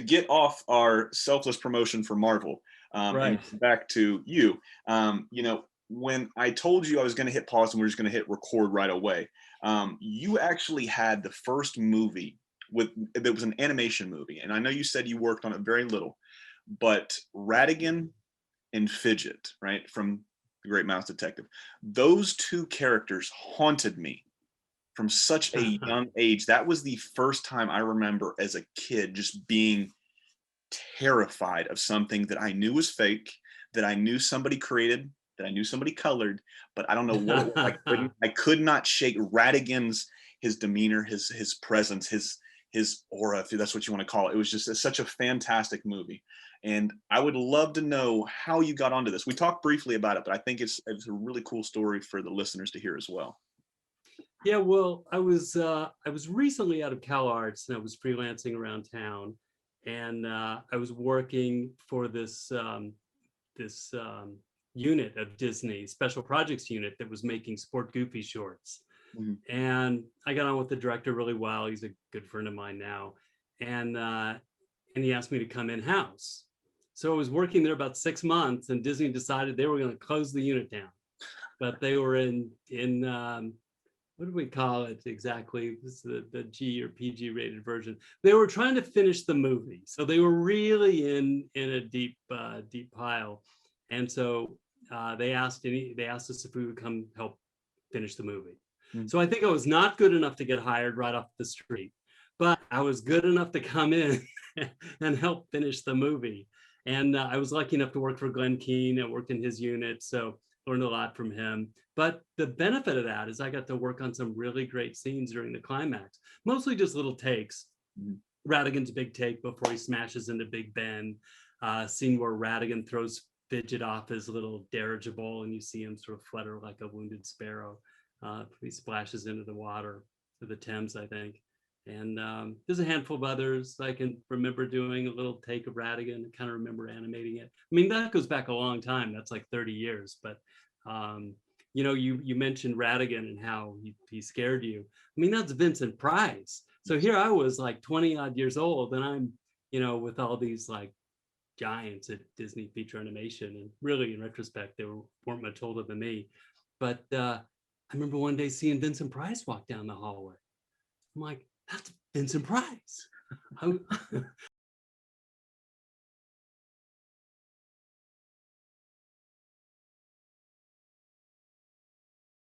get off our selfless promotion for Marvel, and Right. back to you, when I told you I was going to hit pause and we are just going to hit record right away, you actually had the first movie with that was an animation movie, and I know you said you worked on it very little, but Ratigan and Fidget, right, from The Great Mouse Detective, those two characters haunted me from such a young age. That was the first time I remember as a kid just being terrified of something that I knew was fake, that I knew somebody created, that I knew somebody colored, but I don't know what it was. I could not shake Radigan's his demeanor, his presence, his aura, if that's what you want to call it. It was just such a fantastic movie. And I would love to know how you got onto this. We talked briefly about it, but I think it's a really cool story for the listeners to hear as well. Yeah, well, I was recently out of Cal Arts and I was freelancing around town, and I was working for this unit of Disney special projects unit that was making Sport Goofy shorts. Mhm. And I got on with the director really well. He's a good friend of mine now, and he asked me to come in house. So I was working there about 6 months, and Disney decided they were going to close the unit down. But they were in what do we call it exactly? This is the G or PG rated version. They were trying to finish the movie, so they were really in a deep pile, and so they asked us if we would come help finish the movie. Mhm. So I think I was not good enough to get hired right off the street, but I was good enough to come in and help finish the movie. And I was lucky enough to work for Glenn Keane. I worked in his unit, so learned a lot from him. But the benefit of that is I got to work on some really great scenes during the climax, mostly just little takes. Mhm. Radigan's big take before he smashes into Big Ben, scene where Radigan throws Fidget off his little dirigible and you see him sort of flutter like a wounded sparrow. He splashes into the water, to the Thames, I think. And there's a handful of others I can remember doing a little take of Radigan and kind of remember animating it. I mean, that goes back a long time. That's like 30 years. But, you mentioned Radigan and how he scared you. I mean, that's Vincent Price. So here I was like 20 odd years old, and I'm, with all these like giants at Disney feature animation. And really, in retrospect, weren't much older than me. But I remember one day seeing Vincent Price walk down the hallway. I'm like, that's Vincent Price.